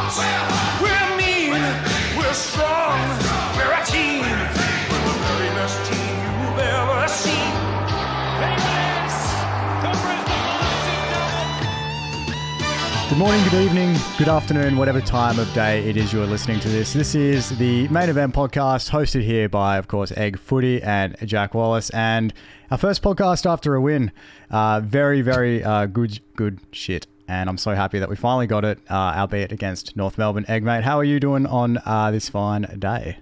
We're mean, we're strong, we're a team. We're the very best team you've ever seen. Good morning, good evening, good afternoon, whatever time of day it is you're listening to this. This is the Main Event Podcast, hosted here by, of course, Egg Footy and Jack Wallace. And our first podcast after a win. Very good shit. And I'm so happy that we finally got it, albeit against North Melbourne. Egg, mate, how are you doing on this fine day?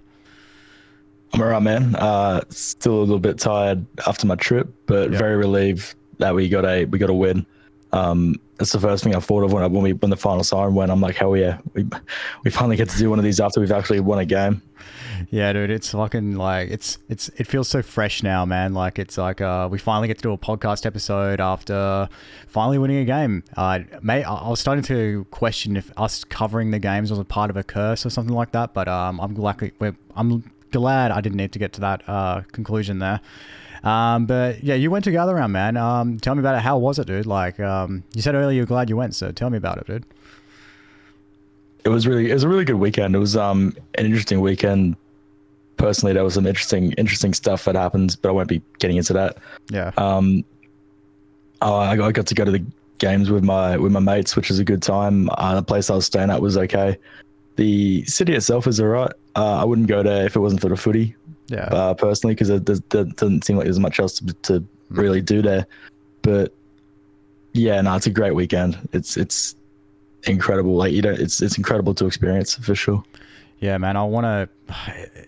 I'm alright, man. Still a little bit tired after my trip, but very relieved that we got a win. That's the first thing I thought of when the final siren went. I'm like, hell yeah, we finally get to do one of these after we've actually won a game. Yeah, dude, it's fucking like it feels so fresh now, man. Like it's like we finally get to do a podcast episode after finally winning a game. Mate, I was starting to question if us covering the games was a part of a curse or something like that, but I'm glad I didn't need to get to that conclusion there. But yeah, you went to Gather Round, man. Tell me about it. How was it, dude? Like, you said earlier you're glad you went, so tell me about it, dude. It was a really good weekend. It was an interesting weekend. Personally, there was some interesting stuff that happens, but I won't be getting into that. Yeah. I got to go to the games with my mates, which was a good time. The place I was staying at was okay. The city itself is alright. I wouldn't go there if it wasn't for the footy. Yeah. Personally, because it doesn't seem like there's much else to really do there. But yeah, no, it's a great weekend. It's incredible. Like it's incredible to experience for sure. Yeah, man.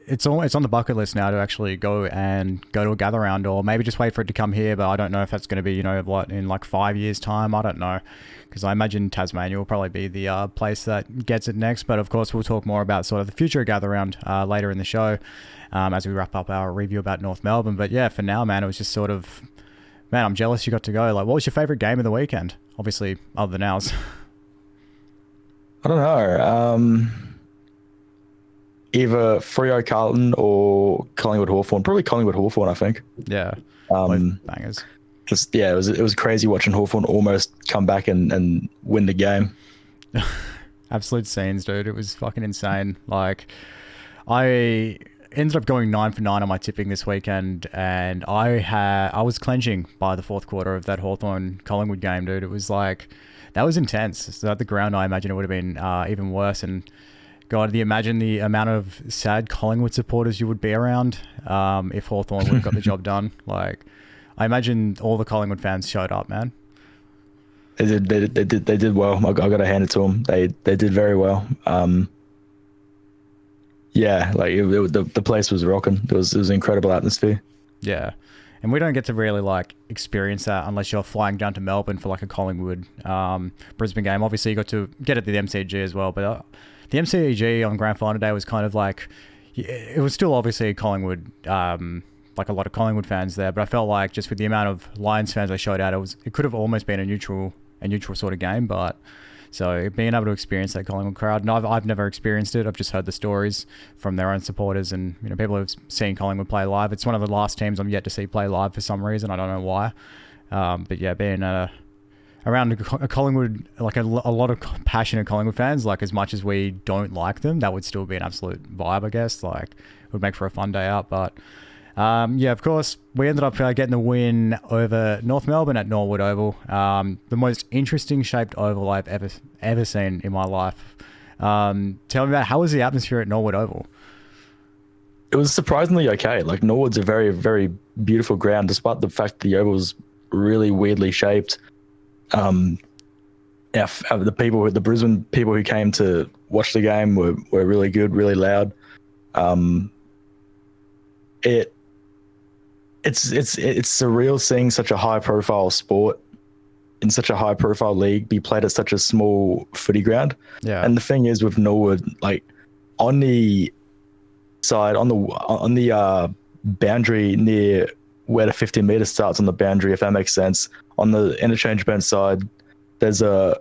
It's on the bucket list now to actually go to a Gather Round, or maybe just wait for it to come here. But I don't know if that's going to be, in like 5 years' time. I don't know, because I imagine Tasmania will probably be the place that gets it next. But of course, we'll talk more about sort of the future of Gather Round later in the show, as we wrap up our review about North Melbourne. But yeah, for now, man, it was just sort of, man, I'm jealous you got to go. Like, what was your favourite game of the weekend? Obviously, other than ours. I don't know. Either Freo Carlton or Collingwood Hawthorn. Probably Collingwood Hawthorn, I think. Yeah. Both bangers. Just it was crazy watching Hawthorn almost come back and win the game. Absolute scenes, dude. It was fucking insane. Like, I ended up going 9 for 9 on my tipping this weekend, and I was clenching by the fourth quarter of that Hawthorn Collingwood game, dude. It was like, that was intense. So at the ground, I imagine it would have been even worse. And God, imagine the amount of sad Collingwood supporters you would be around if Hawthorn would have got the job done. Like, I imagine all the Collingwood fans showed up, man. They did well. I got to hand it to them. They did very well. Yeah, like the place was rocking. It was an incredible atmosphere. Yeah, and we don't get to really like experience that unless you're flying down to Melbourne for like a Collingwood Brisbane game. Obviously, you got to get at the MCG as well, but the MCG on Grand Final Day was kind of like, it was still obviously Collingwood, like a lot of Collingwood fans there, but I felt like just with the amount of Lions fans they showed out, it could have almost been a neutral sort of game. But so being able to experience that Collingwood crowd, and I've never experienced it. I've just heard the stories from their own supporters and people who've seen Collingwood play live. It's one of the last teams I'm yet to see play live for some reason. I don't know why. But yeah, being around a Collingwood, like a lot of passionate Collingwood fans, like as much as we don't like them, that would still be an absolute vibe, I guess. Like, it would make for a fun day out. But yeah, of course, we ended up getting the win over North Melbourne at Norwood Oval. The most interesting shaped oval I've ever seen in my life. Tell me about, how was the atmosphere at Norwood Oval? It was surprisingly okay. Like, Norwood's a very, very beautiful ground, despite the fact the oval was really weirdly shaped. The Brisbane people who came to watch the game were really good, really loud. It's surreal seeing such a high profile sport in such a high profile league be played at such a small footy ground. Yeah. And the thing is with Norwood, like on the side, on the boundary near where the 50 meter starts on the boundary, if that makes sense, on the interchange bench side, there's the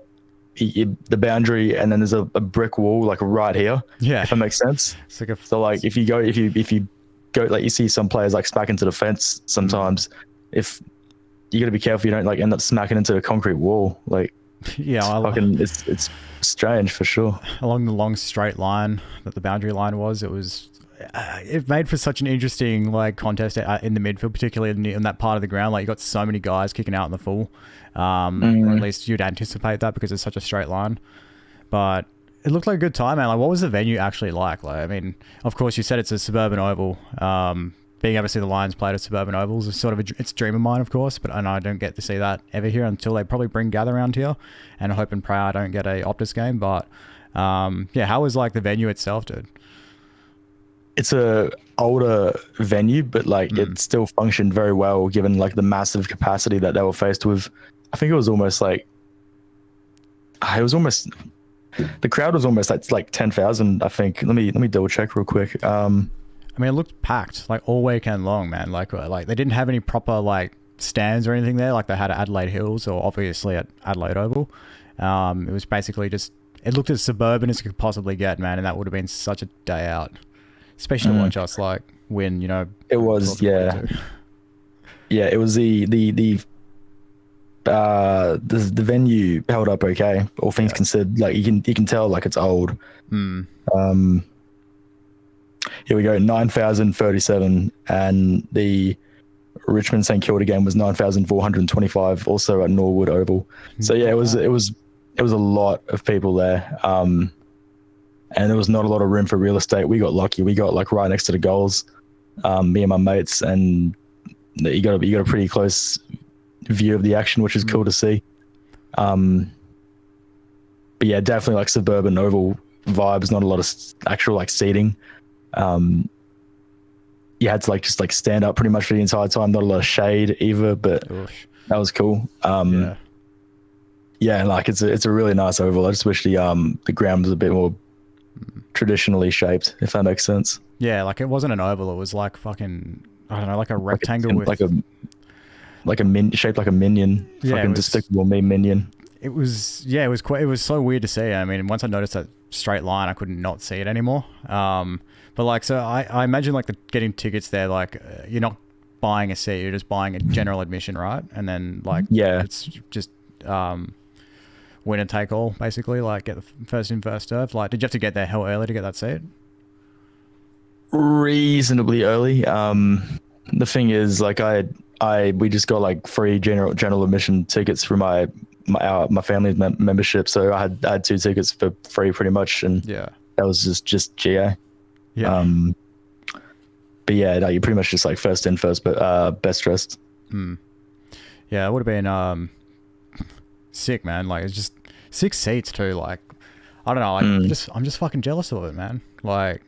boundary, and then there's a brick wall like right here. Yeah, if that makes sense. It's like so like if you go, like, you see some players like smack into the fence sometimes. If you got to be careful you don't like end up smacking into a concrete wall. Like, Yeah, It's strange for sure. along the long straight line that the boundary line was, it made for such an interesting like contest in the midfield, particularly in that part of the ground. Like you got so many guys kicking out in the full, or at least you'd anticipate that because it's such a straight line. But it looked like a good time, man. Like, what was the venue actually like? Like, I mean, of course, you said it's a suburban oval. Being able to see the Lions played at suburban ovals is sort of it's a dream of mine, of course. But I don't get to see that ever here until they probably bring Gather around here, and I hope and pray I don't get a Optus game. But yeah, how was like the venue itself, dude? It's a older venue, but like it still functioned very well given like the massive capacity that they were faced with. I think it was almost the crowd was almost like 10,000. I think. Let me double check real quick. I mean, it looked packed like all weekend long, man. Like they didn't have any proper like stands or anything there, like they had at Adelaide Hills or obviously at Adelaide Oval. It was basically just, it looked as suburban as it could possibly get, man, and that would have been such a day out, especially to watch us like win. You know, it was yeah. It was the venue held up okay, all things considered. Like you can tell like it's old. Here we go, 9,037, and the Richmond St Kilda game was 9,425, also at Norwood Oval. So yeah, it was a lot of people there, and there was not a lot of room for real estate. We got lucky. We got like right next to the goals, me and my mates, and you got a pretty close view of the action, which is cool to see. But yeah, definitely like suburban oval vibes. Not a lot of actual like seating. You had to like just like stand up pretty much for the entire time. Not a lot of shade either, but that was cool. Yeah, like it's a really nice oval. I just wish the ground was a bit more traditionally shaped, if that makes sense. Yeah, like it wasn't an oval. It was like fucking, I don't know, like a rectangle with shaped like a minion. Fucking Despicable Me minion. It was it was so weird to see. I mean, once I noticed that straight line, I could not see it anymore. But like, so I imagine like getting tickets there, like you're not buying a seat, you're just buying a general admission, right? And then like, it's just winner take all, basically. Like get the first in, first served. Like, did you have to get there hell early to get that seat? Reasonably early. The thing is, like we just got like free general admission tickets for my family's membership, so I had 2 tickets for free pretty much, and that was just GA. But yeah, no, you're pretty much just like first in, first, but best dressed. Yeah, it would have been sick, man. Like it's just 6 seats too. Like I don't know, like I'm just fucking jealous of it, man. Like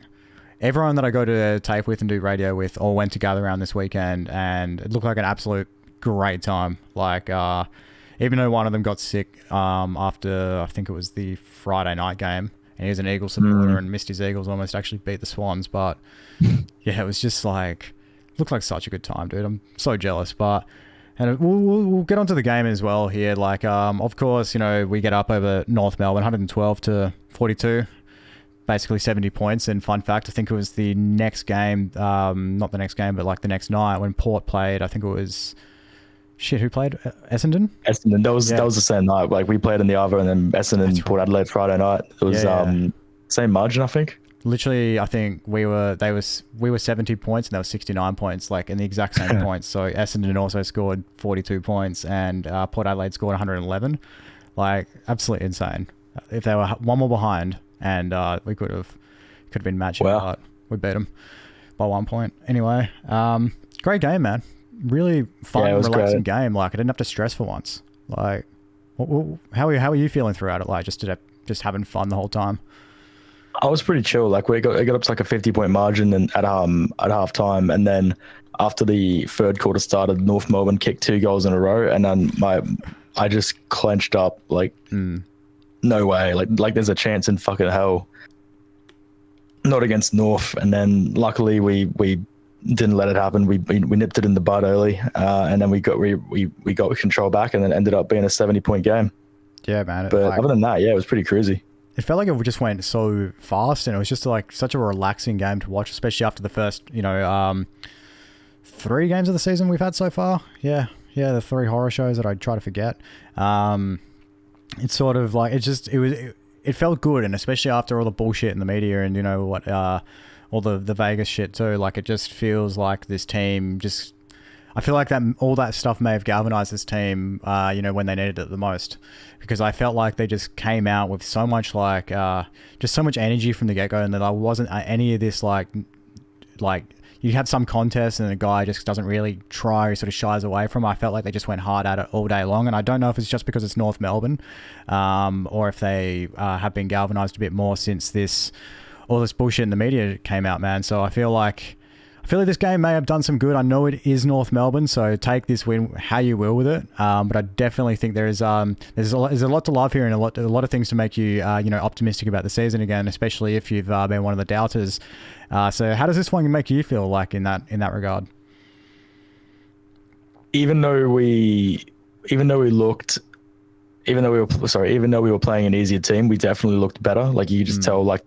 everyone that I go to tape with and do radio with all went to gather around this weekend, and it looked like an absolute great time. Like even though one of them got sick after, I think it was the Friday night game, and he was an Eagles supporter and missed his Eagles, almost actually beat the Swans. But yeah, it was just like, looked like such a good time, dude. I'm so jealous. But and we'll get onto the game as well here. Like, of course, you know, we get up over North Melbourne, 112 to 42, basically 70 points. And fun fact, I think it was the next game, not the next game, but like the next night when Port played. I think it was. Shit, who played? Essendon? Essendon. That was the same night. Like we played in the Arvo, and then Essendon Port Adelaide Friday night. It was same margin, I think. Literally, I think we were 70 points and they were 69 points, like in the exact same points. So Essendon also scored 42 points and Port Adelaide scored 111. Like absolutely insane. If they were one more behind, and we could have been matching, but we beat them by 1 point. Anyway, great game, man. Really fun, relaxing game. Like I didn't have to stress for once. Like, how are you feeling throughout it? Like just having fun the whole time. I was pretty chill. Like it got up to like a 50-point margin and at half time, and then after the third quarter started, North Melbourne kicked 2 goals in a row, and then I just clenched up like no way. Like there's a chance in fucking hell. Not against North, and then luckily we didn't let it happen. We nipped it in the bud early, and then we got control back, and then ended up being a 70-point game. Yeah, man. But other than that, it was pretty crazy. It felt like it just went so fast, and it was just like such a relaxing game to watch, especially after the first, 3 games of the season we've had so far. Yeah, the 3 horror shows that I try to forget. it's sort of like it felt good, and especially after all the bullshit in the media and all the Vegas shit too. Like it just feels like this team just. I feel like that all that stuff may have galvanized this team, when they needed it the most, because I felt like they just came out with so much just so much energy from the get go, and that there wasn't any of this like you have some contest and the guy just doesn't really try or sort of shies away from it. I felt like they just went hard at it all day long, and I don't know if it's just because it's North Melbourne, or if they have been galvanized a bit more since all this bullshit in the media came out, man. So I feel like this game may have done some good. I know it is North Melbourne, so take this win how you will with it. But I definitely think there's a lot to love here, and a lot of things to make you optimistic about the season again, especially if you've been one of the doubters. So how does this one make you feel like in that regard? Even though we were playing an easier team, we definitely looked better. Like you could just tell, like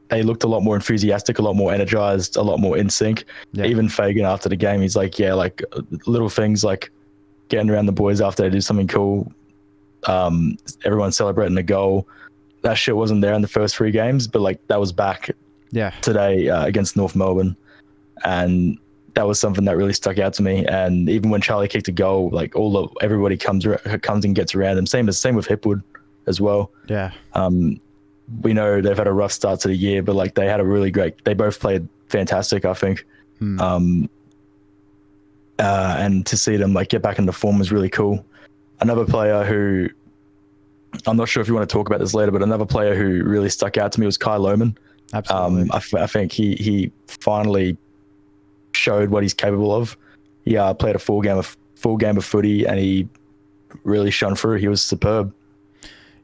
they looked a lot more enthusiastic, a lot more energized, a lot more in sync. Yeah. Even Fagan after the game, he's like, yeah, like little things like getting around the boys after they do something cool. Everyone celebrating a goal. That shit wasn't there in the first 3 games, but like that was back today against North Melbourne. And that was something that really stuck out to me. And even when Charlie kicked a goal, like everybody comes and gets around him. Same with Hipwood as well. Yeah. We know they've had a rough start to the year, but like they both played fantastic, I think. And to see them like get back into form was really cool. Another player who, I'm not sure if you want to talk about this later, but another player who really stuck out to me was Kai Lohman. Absolutely. I think he finally showed what he's capable of. He played a full game of footy, and he really shone through. He was superb.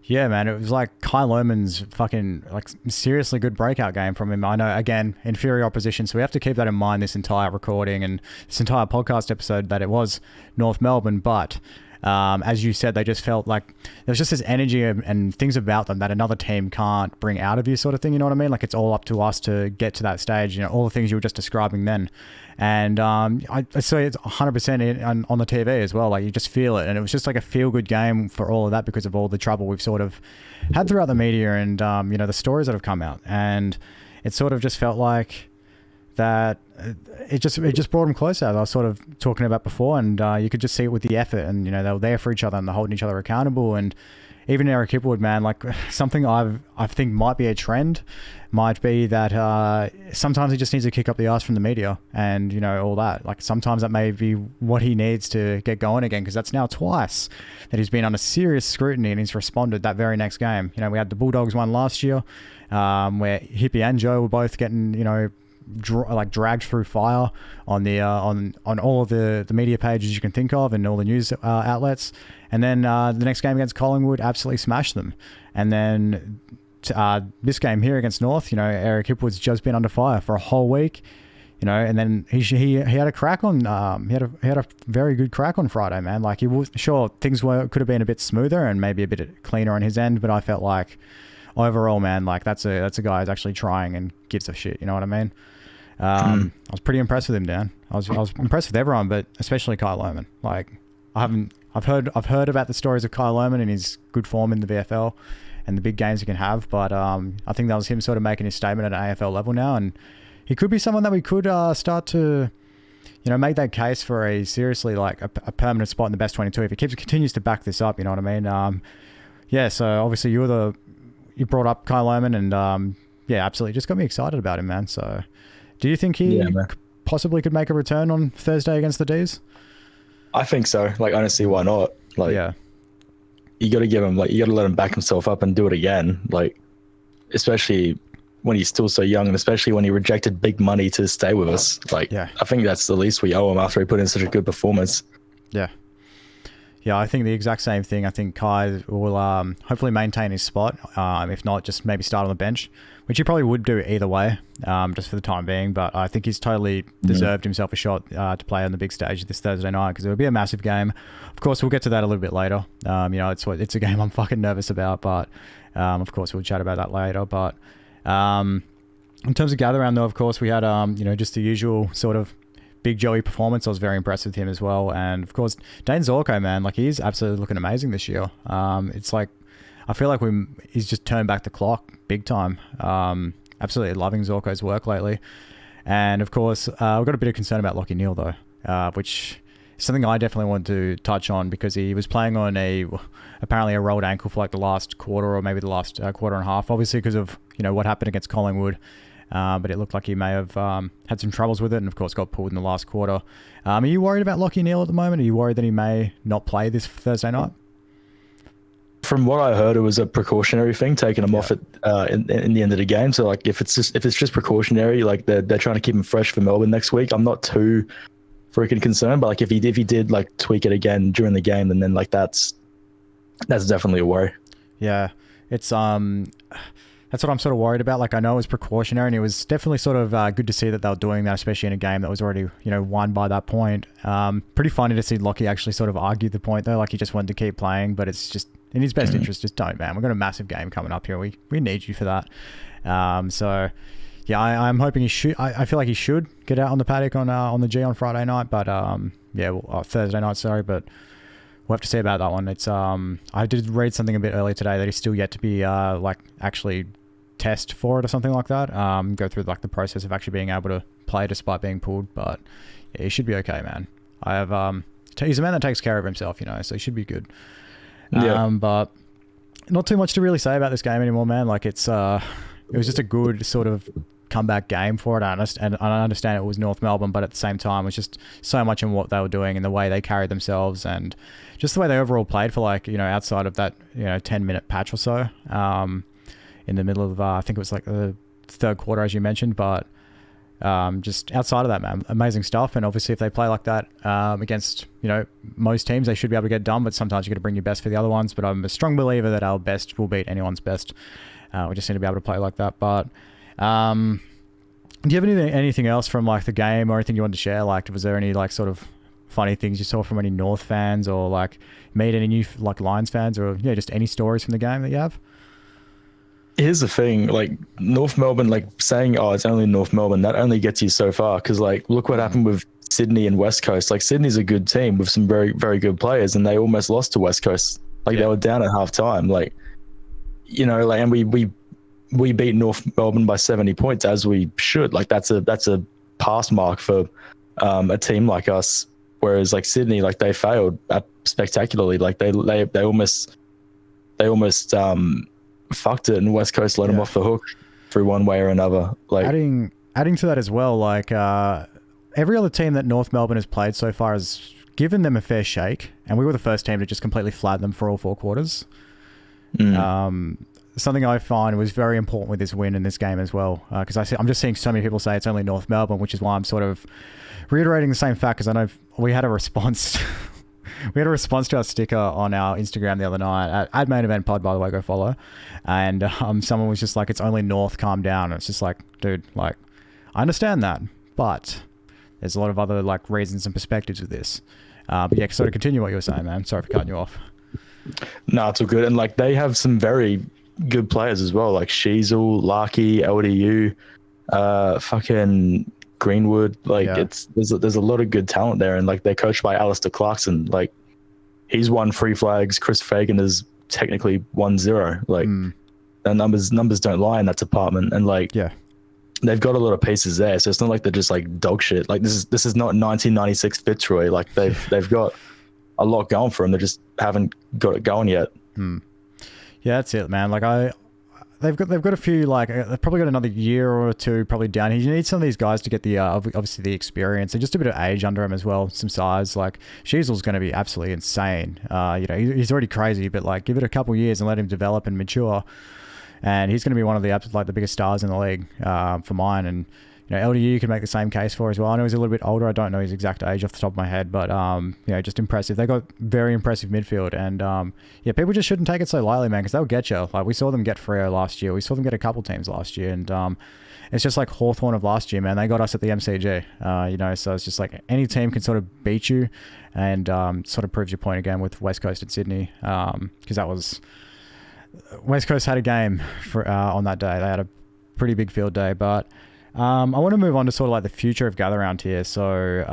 Yeah, man, it was like Kai Lohman's fucking like seriously good breakout game from him. I know, again, inferior opposition, so we have to keep that in mind this entire recording and this entire podcast episode that it was North Melbourne, but as you said, they just felt like there was just this energy and things about them that another team can't bring out of you, sort of thing, you know what I mean? Like it's all up to us to get to that stage, all the things you were just describing then. And I say it's 100% on the TV as well. Like you just feel it, and it was just like a feel-good game for all of that because of all the trouble we've sort of had throughout the media and the stories that have come out. And it sort of just felt like that it just brought them closer. I was sort of talking about before, and you could just see it with the effort, and they were there for each other and they're holding each other accountable. And even Eric Hipwood, man, like something I think might be a trend might be that sometimes he just needs to kick up the arse from the media and all that. Like sometimes that may be what he needs to get going again, because that's now twice that he's been under serious scrutiny and he's responded that very next game. We had the Bulldogs one last year where Hippie and Joe were both getting dragged through fire on the on all of the media pages you can think of and all the news outlets. And then the next game against Collingwood absolutely smashed them. And then this game here against North, Eric Hipwood's just been under fire for a whole week, and then he had a crack on he had a very good crack on Friday, man. Like he was sure things could have been a bit smoother and maybe a bit cleaner on his end, but I felt like overall, man, like that's a guy who's actually trying and gives a shit. You know what I mean? I was pretty impressed with him, Dan. I was impressed with everyone, but especially Kai Lohman. Like I've heard about the stories of Kai Lohman and his good form in the VFL and the big games he can have, but I think that was him sort of making his statement at an AFL level now, and he could be someone that we could start to make that case for a seriously like a permanent spot in the best 22 if he continues to back this up. You know what I mean? Yeah. So obviously you brought up Kai Lohman, and yeah, absolutely, just got me excited about him, man. So, do you think he possibly could make a return on Thursday against the D's? I think so. Like, honestly, why not? Like, yeah, you got to give him, like, you got to let him back himself up and do it again. Like, especially when he's still so young, and especially when he rejected big money to stay with us. Like, I think that's the least we owe him after he put in such a good performance. Yeah. Yeah, I think the exact same thing. I think Kai will hopefully maintain his spot. If not, just maybe start on the bench, which he probably would do either way, just for the time being. But I think he's totally deserved himself a shot to play on the big stage this Thursday night, because it would be a massive game. Of course, we'll get to that a little bit later. It's a game I'm fucking nervous about, but of course, we'll chat about that later. But in terms of gather round, though, of course, we had just the usual sort of big Joey performance. I was very impressed with him as well. And of course, Dane Zorko, man, like he's absolutely looking amazing this year. It's like, I feel like he's just turned back the clock big time. Absolutely loving Zorko's work lately. And of course, we've got a bit of concern about Lachie Neale though, which is something I definitely want to touch on because he was playing on apparently a rolled ankle for like the last quarter or maybe the last quarter and a half, obviously because of, what happened against Collingwood. But it looked like he may have had some troubles with it and of course got pulled in the last quarter. Are you worried about Lachie Neale at the moment? Are you worried that he may not play this Thursday night? From what I heard, it was a precautionary thing, taking him off at in the end of the game. So like, if it's just precautionary, like they're trying to keep him fresh for Melbourne next week, I'm not too freaking concerned. But like, if he did like tweak it again during the game, then like that's definitely a worry. Yeah, it's that's what I'm sort of worried about. Like, I know it was precautionary, and it was definitely sort of good to see that they were doing that, especially in a game that was already won by that point. Pretty funny to see Lachie actually sort of argue the point though, like he just wanted to keep playing, but it's just in his best interest, just don't, man. We've got a massive game coming up here. We need you for that. So, yeah, I'm hoping he should. I feel like he should get out on the paddock on the G on Friday night, but Thursday night, sorry. But we'll have to see about that one. It's I did read something a bit earlier today that he's still yet to be actually test for it or something like that. Go through like the process of actually being able to play despite being pulled, but yeah, he should be okay, man. I have he's a man that takes care of himself, so he should be good. Yeah. But not too much to really say about this game anymore, man. Like it was just a good sort of comeback game for it. I understand it was North Melbourne, but at the same time, it was just so much in what they were doing and the way they carried themselves and just the way they overall played for like, outside of that, 10-minute patch or so, in the middle of, I think it was like the third quarter, as you mentioned, but just outside of that, man, amazing stuff. And obviously if they play like that against most teams, they should be able to get done, but sometimes you got to bring your best for the other ones. But I'm a strong believer that our best will beat anyone's best. We just need to be able to play like that. But do you have anything else from like the game or anything you wanted to share? Like, was there any like sort of funny things you saw from any North fans or like meet any new like Lions fans or just any stories from the game that you have? Here's the thing, like North Melbourne, like saying, oh, it's only North Melbourne, that only gets you so far. Because like, look what happened with Sydney and West Coast. Like Sydney's a good team with some very, very good players, and they almost lost to West Coast. Like they were down at half time. Like, and we beat North Melbourne by 70 points as we should. Like that's a pass mark for a team like us. Whereas like Sydney, like they failed spectacularly. Like they almost fucked it, and West Coast let them off the hook through one way or another. Like adding to that as well, like every other team that North Melbourne has played so far has given them a fair shake, and we were the first team to just completely flatten them for all 4 quarters. Something I find was very important with this win in this game as well, because I'm just seeing so many people say it's only North Melbourne, which is why I'm sort of reiterating the same fact, because I know we had a response. We had a response to our sticker on our Instagram the other night at Main Event Pod, by the way, go follow. And someone was just like, it's only North, calm down. And it's just like, dude, like, I understand that, but there's a lot of other like reasons and perspectives with this. But yeah, sort of continue what you were saying, man. Sorry for cutting you off. No, it's all good. And like, they have some very good players as well, like Sheasel, Larky, LDU, fucking Greenwood. Like there's a lot of good talent there, and like they're coached by Alistair Clarkson. Like he's won 3 flags. Chris Fagan has technically 1-0. Like the numbers don't lie in that department, and like they've got a lot of pieces there. So it's not like they're just like dog shit. Like this is not 1996 Fitzroy. Like they've got a lot going for them. They just haven't got it going yet. Yeah, that's it, man. Like they've got a few, like they've probably got another year or 2 probably down. You need some of these guys to get the obviously the experience and just a bit of age under him as well, some size. Like Sheasel's going to be absolutely insane. He's already crazy, but like give it a couple years and let him develop and mature, and he's going to be one of the biggest stars in the league for mine. And LDU can make the same case for as well. I know he's a little bit older. I don't know his exact age off the top of my head, but just impressive. They got very impressive midfield, and people just shouldn't take it so lightly, man, because they'll get you. Like we saw them get Freo last year. We saw them get a couple teams last year, and it's just like Hawthorn of last year, man. They got us at the MCG, so it's just like any team can sort of beat you, and sort of proves your point again with West Coast and Sydney, because that was West Coast had a game for on that day. They had a pretty big field day, but I want to move on to sort of like the future of gather round here. So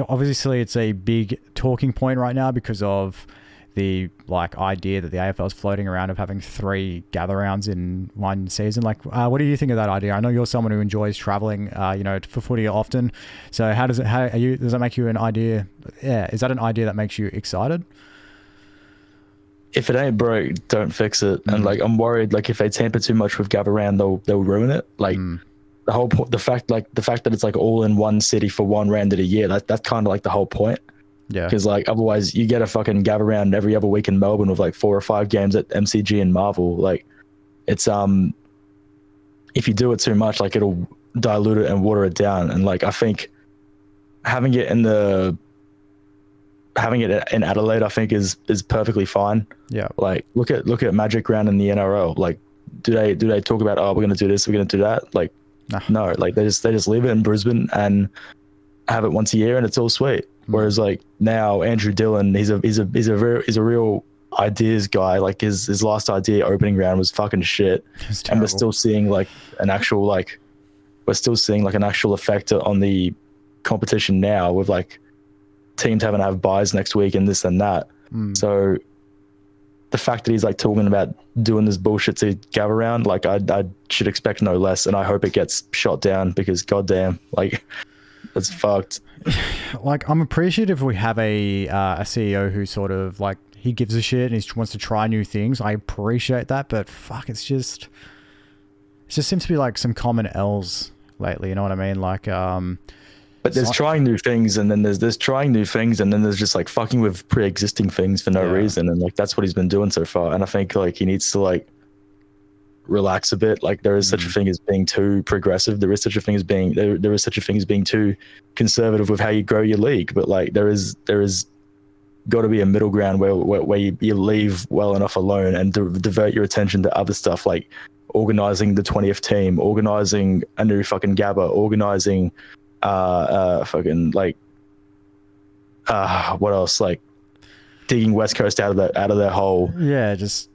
obviously it's a big talking point right now because of the like idea that the AFL is floating around of having 3 gather rounds in one season. Like, what do you think of that idea? I know you're someone who enjoys traveling, for footy often. So does that make you an idea? Yeah. Is that an idea that makes you excited? If it ain't broke, don't fix it. And like, I'm worried, like if they tamper too much with gather round, they'll ruin it. Like the whole point, the fact that it's like all in one city for one round of the year, that's kind of like the whole point. Yeah. Because like otherwise you get a fucking gather round every other week in Melbourne with like 4 or 5 games at MCG and Marvel. Like it's if you do it too much, like it'll dilute it and water it down. And like I think having it in Adelaide, I think is perfectly fine. Yeah. Like look at Magic Round in the NRL. Like do they talk about, oh, we're gonna do this, we're gonna do that? Like no, like they just leave it in Brisbane and have it once a year and it's all sweet. Whereas like now Andrew Dillon, he's a real ideas guy. Like his last idea opening round was fucking shit, and we're still seeing like an actual effect on the competition now with like teams having to have buys next week and this and that. So the fact that he's like talking about doing this bullshit to gather around, like I should expect no less, and I hope it gets shot down because goddamn, like that's fucked. Like I'm appreciative we have a CEO who sort of like he gives a shit and he wants to try new things. I appreciate that, but fuck, it just seems to be like some common L's lately. You know what I mean? Like but there's trying new things, and then there's trying new things, and then there's just like fucking with pre-existing things for no reason, and like that's what he's been doing so far. And I think like he needs to like relax a bit. Like there is such a thing as being too progressive. There is such a thing as being too conservative with how you grow your league. But like there is got to be a middle ground where you leave well enough alone and divert your attention to other stuff, like organizing the 20th team, organizing a new fucking Gabba, organizing fucking like what else, like digging West Coast out of their hole. Yeah, just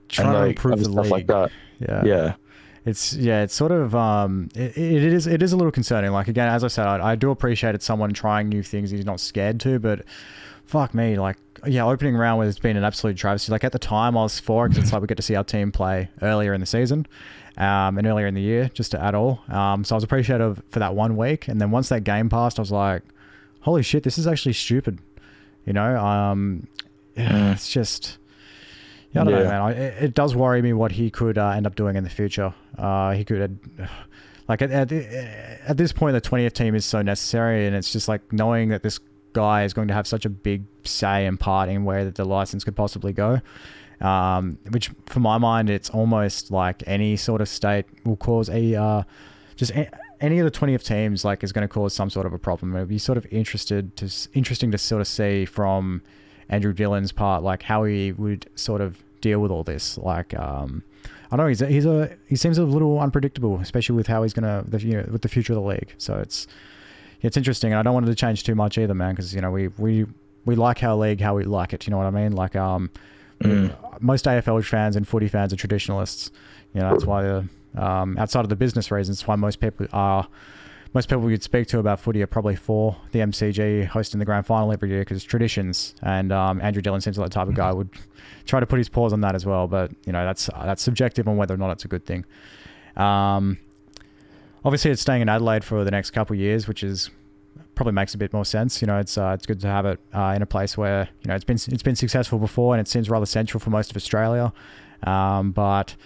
trying to improve the stuff league like that. Yeah. It's sort of it is a little concerning. Like again, as I said, I do appreciate it, someone trying new things he's not scared to, but fuck me, like opening round where it's been an absolute travesty. Like at the time I was for it because it's like we get to see our team play earlier in the season and earlier in the year just to add all. So I was appreciative for that 1 week, and then once that game passed I was like, holy shit, this is actually stupid. It's just I don't know, man. It does worry me what he could end up doing in the future. He could, like, at this point, the 20th team is so necessary, and it's just like knowing that this guy is going to have such a big say and part in where the license could possibly go. Which, for my mind, it's almost like any sort of state will cause any of the 20th teams like is going to cause some sort of a problem. It'd be sort of interesting to sort of see from Andrew Dillon's part, like how he would sort of deal with all this. Like, I don't know, he seems a little unpredictable, especially with how he's gonna, with the future of the league. So it's interesting, and I don't want it to change too much either, man, because we like our league how we like it. You know what I mean? Like, most AFL fans and footy fans are traditionalists. That's why outside of the business reasons, that's why most people you'd speak to about footy are probably for the MCG hosting the grand final every year because traditions. And Andrew Dillon seems like the type of guy who would try to put his paws on that as well. But that's subjective on whether or not it's a good thing. Obviously, it's staying in Adelaide for the next couple of years, which is probably makes a bit more sense. It's good to have it in a place where it's been successful before, and it seems rather central for most of Australia. But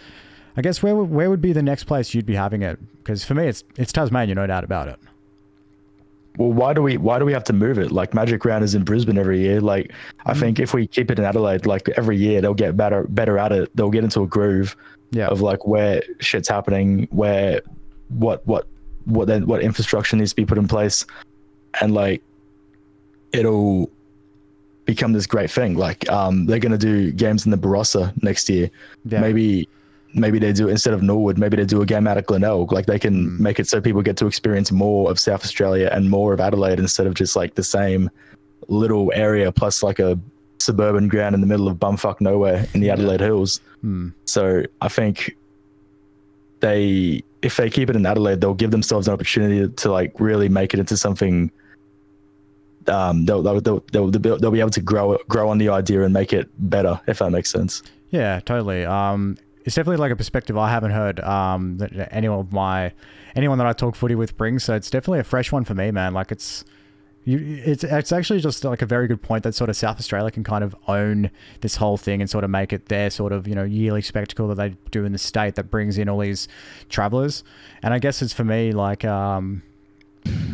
I guess where would be the next place you'd be having it? Because for me, it's Tasmania, no doubt about it. Well, why do we have to move it? Like Magic Round is in Brisbane every year. Like I think if we keep it in Adelaide, like every year they'll get better at it. They'll get into a groove of like where shit's happening, where what infrastructure needs to be put in place, and like it'll become this great thing. Like they're gonna do games in the Barossa next year. Yeah. Maybe they do, instead of Norwood, maybe they do a game out of Glenelg. Like they can make it so people get to experience more of South Australia and more of Adelaide instead of just like the same little area plus like a suburban ground in the middle of bumfuck nowhere in the Adelaide Hills. So I think if they keep it in Adelaide, they'll give themselves an opportunity to like really make it into something. They'll be able to grow on the idea and make it better, if that makes sense. Yeah, totally. It's definitely like a perspective I haven't heard that anyone that I talk footy with brings. So it's definitely a fresh one for me, man. Like it's actually just like a very good point that sort of South Australia can kind of own this whole thing and sort of make it their sort of, yearly spectacle that they do in the state that brings in all these travellers. And I guess it's for me, like, my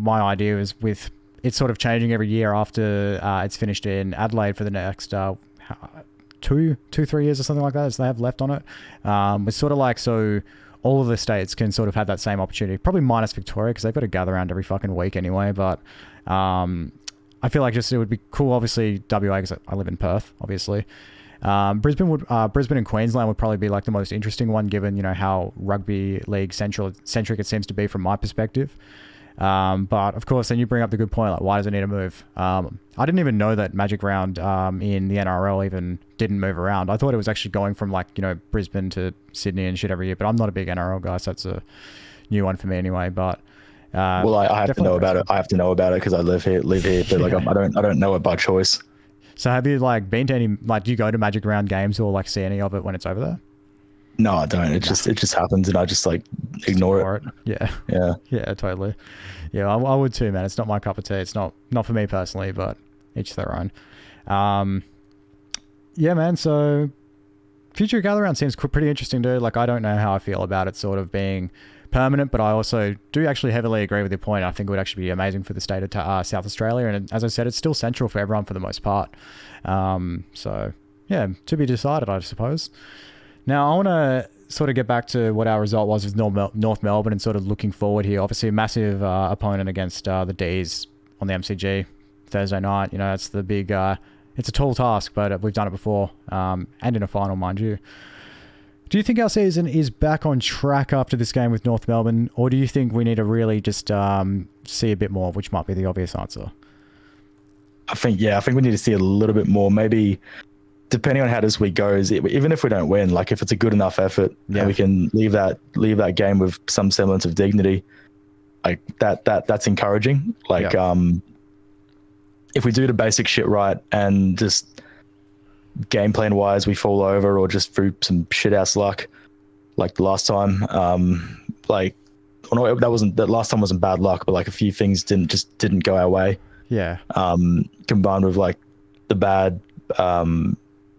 idea is with it sort of changing every year after it's finished in Adelaide for the next 2-3 years or something like that as they have left on it. It's sort of like, so all of the states can sort of have that same opportunity, probably minus Victoria because they've got to gather around every fucking week anyway. But I feel like just it would be cool. Obviously, WA because I live in Perth, obviously. Brisbane and Queensland would probably be like the most interesting one, given how rugby league centric it seems to be from my perspective. But of course, then you bring up the good point, like why does it need to move? I didn't even know that Magic Round in the NRL even didn't move around. I thought it was actually going from like Brisbane to Sydney and shit every year. But I'm not a big NRL guy, so that's a new one for me anyway. But well, I have to know about it. I have to know about it because I live here. But like I don't know it by choice. So have you like been to any, like, do you go to Magic Round games or like see any of it when it's over there? No, I don't. It just happens, and I just like ignore it. Yeah, totally. Yeah, I would too, man. It's not my cup of tea. It's not for me personally, but each their own. Yeah, man. So future gather round seems pretty interesting, dude. Like, I don't know how I feel about it sort of being permanent, but I also do actually heavily agree with your point. I think it would actually be amazing for the state of South Australia, and as I said, it's still central for everyone for the most part. So yeah, to be decided, I suppose. Now, I want to sort of get back to what our result was with North Melbourne and sort of looking forward here. Obviously, a massive opponent against the D's on the MCG Thursday night. It's the big... it's a tall task, but we've done it before, and in a final, mind you. Do you think our season is back on track after this game with North Melbourne, or do you think we need to really just see a bit more, which might be the obvious answer? I think we need to see a little bit more. Maybe... depending on how this week goes, even if we don't win, like if it's a good enough effort and we can leave that game with some semblance of dignity, like that's encouraging. Like, if we do the basic shit right and just game plan wise we fall over or just through some shit ass luck, like the last time, that last time wasn't bad luck, but like a few things didn't go our way. Yeah. Combined with like the bad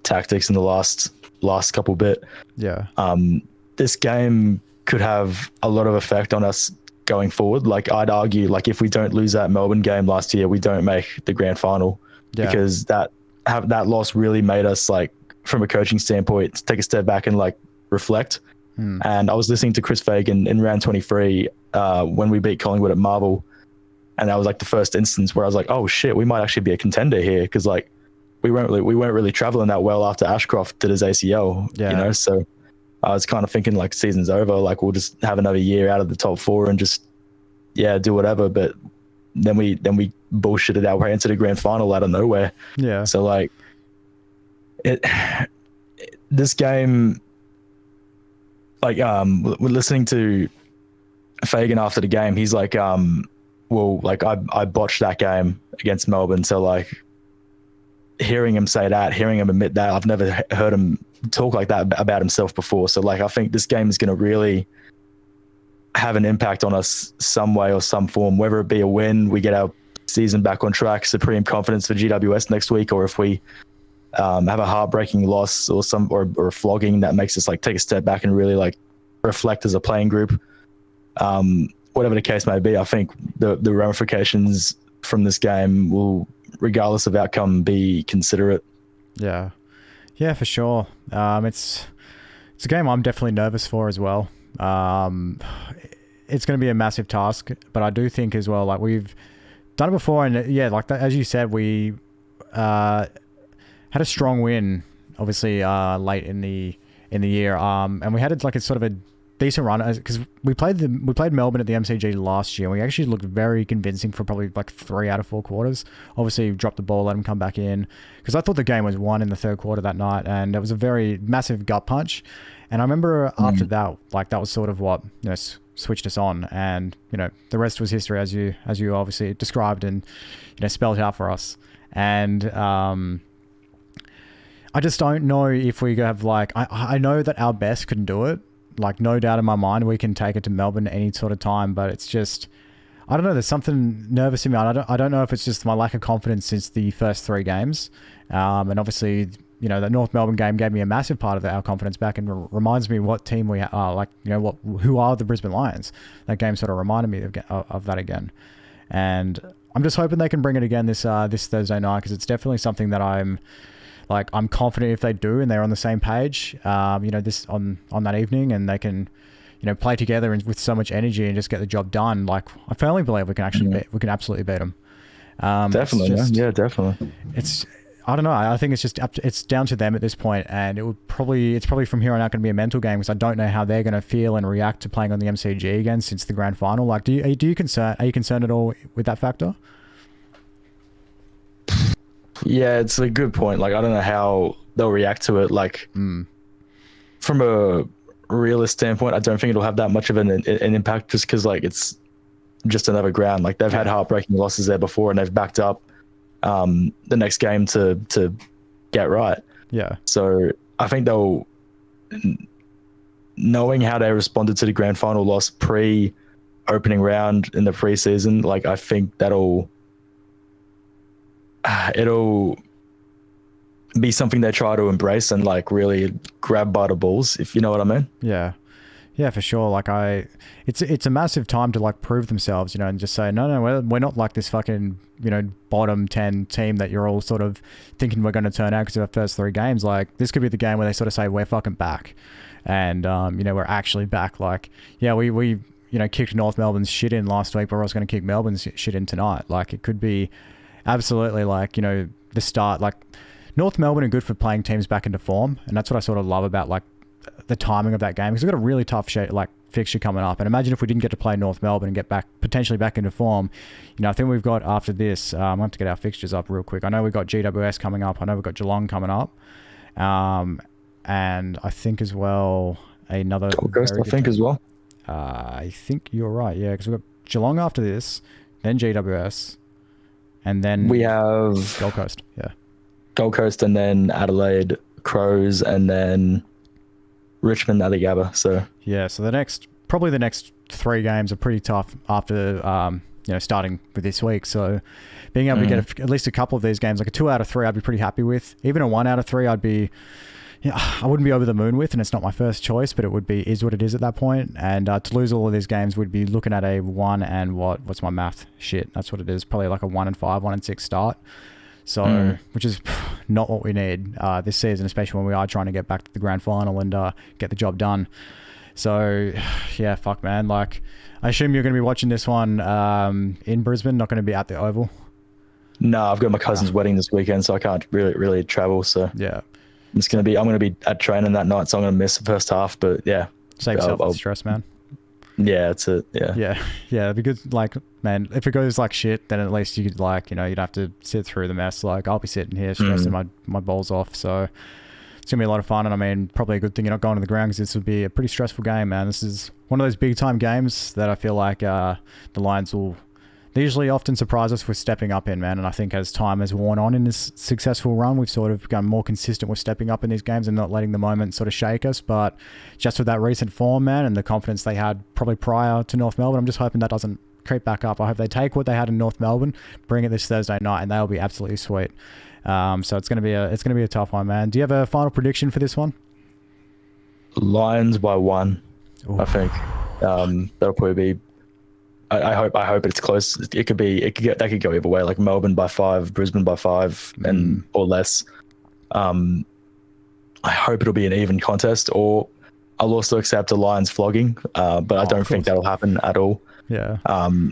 tactics in the last couple bit. Yeah. This game could have a lot of effect on us going forward. Like, I'd argue, like, if we don't lose that Melbourne game last year, we don't make the grand final, because that loss really made us, like, from a coaching standpoint, take a step back and like reflect. And I was listening to Chris Fagan in round 23 when we beat Collingwood at Marvel, and that was like the first instance where I was like, oh shit, we might actually be a contender here, because like we weren't really traveling that well after Ashcroft did his ACL, so I was kind of thinking like season's over, like we'll just have another year out of the top four and just do whatever. But then we bullshitted our way into the grand final out of nowhere. Yeah. So like this game, like we're listening to Fagan after the game, he's like, well, like I botched that game against Melbourne, so like hearing him say that, hearing him admit that, I've never heard him talk like that about himself before. So like I think this game is going to really have an impact on us some way or some form, whether it be a win, we get our season back on track, supreme confidence for GWS next week, or if we have a heartbreaking loss or a flogging that makes us like take a step back and really like reflect as a playing group. Whatever the case may be, I think the ramifications from this game will, regardless of outcome, be considerate. Yeah, for sure. It's a game I'm definitely nervous for as well. It's going to be a massive task, but I do think as well, like we've done it before, and like that, as you said, we had a strong win, obviously late in the year, and we had like a sort of a decent run because we played Melbourne at the MCG last year. And we actually looked very convincing for probably like 3 out of 4 quarters. Obviously, dropped the ball, let them come back in because I thought the game was won in the 3rd quarter that night, and it was a very massive gut punch. And I remember after that, like that was sort of what switched us on, and the rest was history as you obviously described and spelled out for us. And I just don't know if we have like I know that our best couldn't do it. Like no doubt in my mind we can take it to Melbourne any sort of time, but it's just I don't know. There's something nervous in me. I don't know if it's just my lack of confidence since the first 3 games, and obviously the North Melbourne game gave me a massive part of our confidence back and reminds me what team we are. Like who are the Brisbane Lions? That game sort of reminded me of that again, and I'm just hoping they can bring it again this Thursday night because it's definitely something that I'm confident if they do and they're on the same page, this on that evening, and they can, play together and with so much energy and just get the job done. Like I firmly believe we can actually we can absolutely beat them. Definitely, yeah, definitely. I don't know. I think it's down to them at this point, and it's probably from here on out going to be a mental game because I don't know how they're going to feel and react to playing on the MCG again since the grand final. Like, are you concerned at all with that factor? Yeah, it's a good point. Like, I don't know how they'll react to it. Like, from a realist standpoint, I don't think it'll have that much of an impact just because, like, it's just another ground. Like, they've had heartbreaking losses there before, and they've backed up the next game to get right. Yeah. So I think they'll, knowing how they responded to the grand final loss pre-opening round in the preseason, like, I think it'll be something they try to embrace and like really grab by the balls, if you know what I mean. Yeah, for sure. Like it's a massive time to like prove themselves, and just say, no, we're not like this fucking, bottom 10 team that you're all sort of thinking we're going to turn out because of our first 3 games. Like this could be the game where they sort of say we're fucking back, and we're actually back. Like, yeah, we kicked North Melbourne's shit in last week, but we're also going to kick Melbourne's shit in tonight. Like it could be absolutely like, the start. Like North Melbourne are good for playing teams back into form, and that's what I sort of love about like the timing of that game, because we've got a really tough fixture coming up. And imagine if we didn't get to play North Melbourne and get potentially back into form. I think we've got after this, I have to get our fixtures up real quick. I know we've got GWS coming up. I know we've got Geelong coming up. And I think as well another Gold Coast, I think, as well. I think you're right, yeah, because we've got Geelong after this, then GWS, and then we have Gold Coast. Yeah, Gold Coast, and then Adelaide Crows, and then Richmond, Adelaide. So yeah, so probably the next 3 games are pretty tough after starting with this week. So being able to get at least a couple of these games, like a 2 out of 3, I'd be pretty happy with. Even a 1 out of 3, I wouldn't be over the moon with, and it's not my first choice, but it is what it is at that point. And to lose all of these games would be looking at a 1 and what's my math? Shit, that's what it is. Probably like a 1-5, 1-6 start. So, which is not what we need this season, especially when we are trying to get back to the grand final and get the job done. So, yeah, fuck, man. Like, I assume you're going to be watching this one in Brisbane, not going to be at the Oval. No, I've got my cousin's wedding this weekend, so I can't really travel. So yeah, I'm going to be at training that night, so I'm going to miss the first half. But yeah, save yourself the stress, man. Yeah, that's it. Yeah, because like, man, if it goes like shit, then at least you could like, you'd have to sit through the mess. Like I'll be sitting here stressing my balls off. So it's gonna be a lot of fun, and I mean, probably a good thing you're not going to the ground because this would be a pretty stressful game, man. This is one of those big time games that I feel like the Lions will. They usually often surprise us with stepping up in, man. And I think as time has worn on in this successful run, we've sort of become more consistent with stepping up in these games and not letting the moment sort of shake us. But just with that recent form, man, and the confidence they had probably prior to North Melbourne, I'm just hoping that doesn't creep back up. I hope they take what they had in North Melbourne, bring it this Thursday night, and they'll be absolutely sweet. So it's gonna be a tough one, man. Do you have a final prediction for this one? Lions by 1, Oof. I think. That'll probably be. I hope it's close. That could go either way. Like Melbourne by 5, Brisbane by 5, and or less. I hope it'll be an even contest, or I'll also accept a Lions flogging. But I don't think that'll happen at all. Yeah.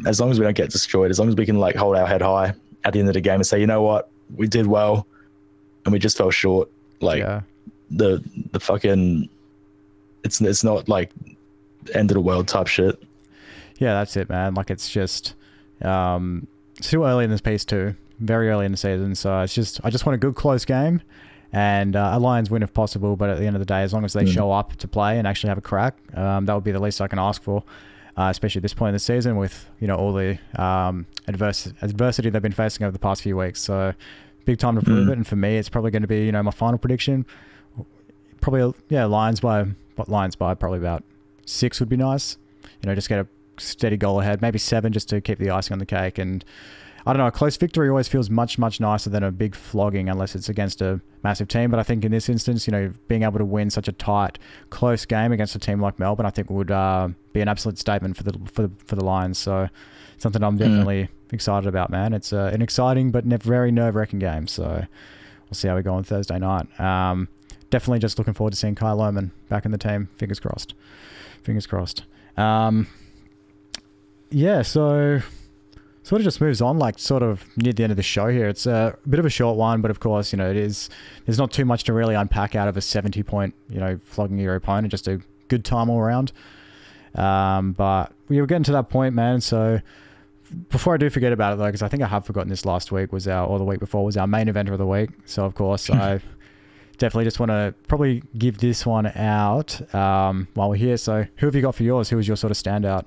As long as we don't get destroyed, as long as we can like hold our head high at the end of the game and say, you know what, we did well, and we just fell short. Like the fucking, it's not like end of the world type shit. Yeah, that's it, man. Like, it's just too early in this piece too. Very early in the season, so I just want a good close game, and a Lions win if possible. But at the end of the day, as long as they show up to play and actually have a crack, that would be the least I can ask for. Especially at this point in the season, with all the adversity they've been facing over the past few weeks. So big time to prove it. And for me, it's probably going to be my final prediction. Probably Lions by probably about 6 would be nice. Just get a steady goal ahead, maybe 7 just to keep the icing on the cake. And I don't know, a close victory always feels much, much nicer than a big flogging unless it's against a massive team. But I think in this instance, being able to win such a tight, close game against a team like Melbourne, I think would be an absolute statement for the Lions. So something I'm definitely excited about, man. It's an exciting but very nerve-wracking game. So we'll see how we go on Thursday night. Definitely just looking forward to seeing Kyle Lohmann back in the team. Fingers crossed. So sort of just moves on, like sort of near the end of the show here. It's a bit of a short one, but of course, there's not too much to really unpack out of a 70-point, flogging your opponent. Just a good time all around. But we were getting to that point, man. So before I do forget about it though, because I think I have forgotten this last week or the week before was our main eventer of the week. So of course, I definitely just want to probably give this one out while we're here. So who have you got for yours? Who was your sort of standout?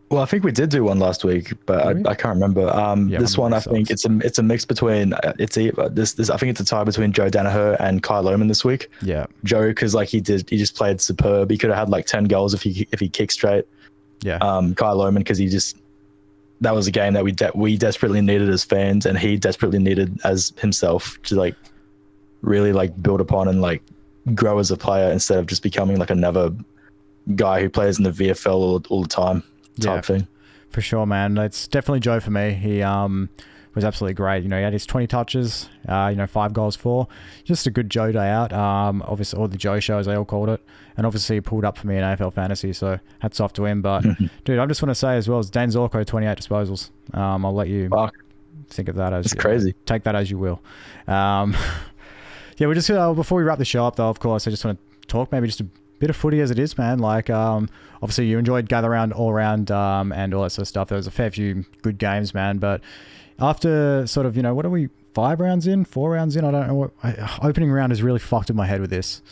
Well, I think we did do one last week, but I can't remember. This one, I think it's a mix between this. I think it's a tie between Joe Danaher and Kyle Lohmann this week. Yeah, Joe, because like he just played superb. He could have had like 10 goals if he kicked straight. Yeah. Kyle Lohmann, because that was a game that we desperately needed as fans, and he desperately needed as himself to like really like build upon and like grow as a player instead of just becoming like another guy who plays in the VFL all the time. Type thing. For sure, man. It's definitely Joe for me. He was absolutely great. He had his 20 touches, 5 goals, 4. Just a good Joe day out. Obviously, all the Joe shows, they all called it. And obviously, he pulled up for me in AFL Fantasy, so hats off to him. But, dude, I just want to say as well, as Dane Zorko, 28 disposals. I'll let you think of that as... It's crazy. Take that as you will. We just... before we wrap the show up, though, of course, I just want to talk maybe just a bit of footy as it is, man. Like, obviously you enjoyed Gather Round all around and all that sort of stuff. There was a fair few good games, man. But after sort of, what are we, 4 rounds in? I don't know. Opening round has really fucked with my head with this.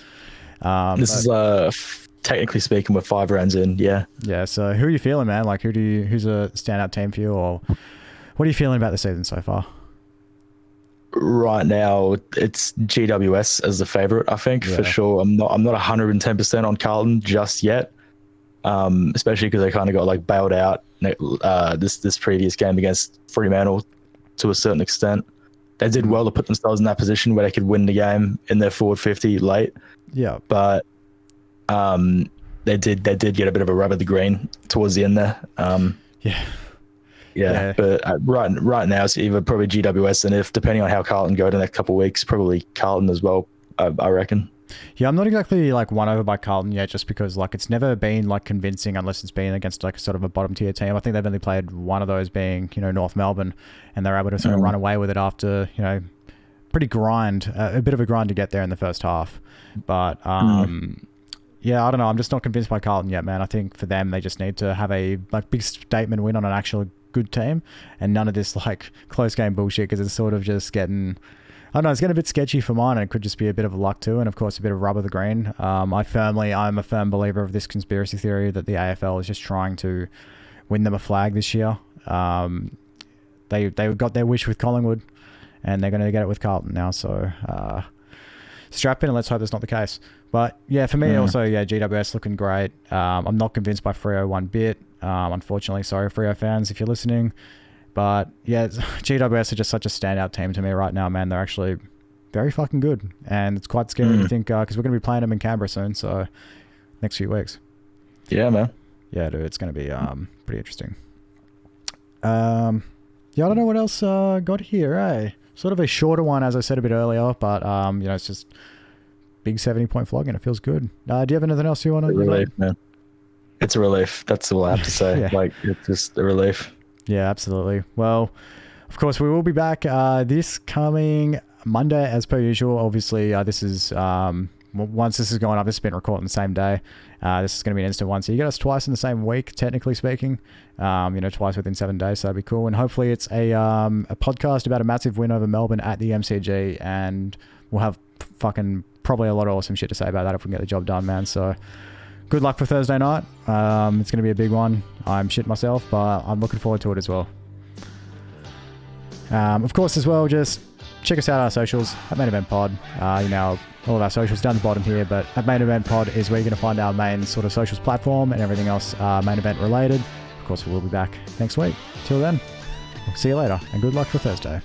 This is technically speaking, we're 5 rounds in. Yeah. Yeah. So who are you feeling, man? Like, who's a standout team for you, or what are you feeling about the season so far? Right now, it's GWS as the favorite, I think, for sure. I'm not 110% on Carlton just yet, especially because they kind of got like bailed out this previous game against Fremantle to a certain extent. They did well to put themselves in that position where they could win the game in their forward 50 late. Yeah, but they did get a bit of a rub of the green towards the end there. Yeah, but right now it's either probably GWS, and if depending on how Carlton go the next couple of weeks, probably Carlton as well. I reckon. Yeah, I'm not exactly like won over by Carlton yet, just because like it's never been like convincing unless it's been against like sort of a bottom tier team. I think they've only played one of those being North Melbourne, and they're able to sort of run away with it after pretty grind, a bit of a grind to get there in the first half. But yeah, I don't know. I'm just not convinced by Carlton yet, man. I think for them, they just need to have a like big statement win on an actual good team, and none of this like close game bullshit, because it's sort of just getting, I don't know, it's getting a bit sketchy for mine, and it could just be a bit of luck too, and of course a bit of rub of the green. I'm a firm believer of this conspiracy theory that the AFL is just trying to win them a flag this year. They got their wish with Collingwood, and they're going to get it with Carlton now, so strap in and let's hope that's not the case. But yeah, for me also, GWS looking great. I'm not convinced by Freo one bit. Unfortunately, sorry Freo fans if you're listening. But yeah, GWS are just such a standout team to me right now, man. They're actually very fucking good. And it's quite scary to think, because we're going to be playing them in Canberra soon, so next few weeks. Yeah, man. Yeah, dude, it's going to be pretty interesting. Yeah, I don't know what else got here, eh? Sort of a shorter one, as I said a bit earlier, but it's just big 70-point flogging. It feels good. Do you have anything else you want to... Relief, man. It's a relief. That's all I have to say. Yeah. Like, it's just a relief. Yeah, absolutely. Well, of course, we will be back this coming Monday as per usual. Obviously, this is once this is going up, this has been recorded the same day. This is going to be an instant one. So you get us twice in the same week, technically speaking. Twice within 7 days. So that'd be cool. And hopefully it's a podcast about a massive win over Melbourne at the MCG. And we'll have fucking probably a lot of awesome shit to say about that if we can get the job done, man. So good luck for Thursday night. It's going to be a big one. I'm shit myself, but I'm looking forward to it as well. Of course, as well, just check us out on our socials at Main Event Pod. All of our socials down the bottom here, but at Main Event Pod is where you're going to find our main sort of socials platform and everything else main event related. Of course, we'll be back next week. Till then, see you later, and good luck for Thursday.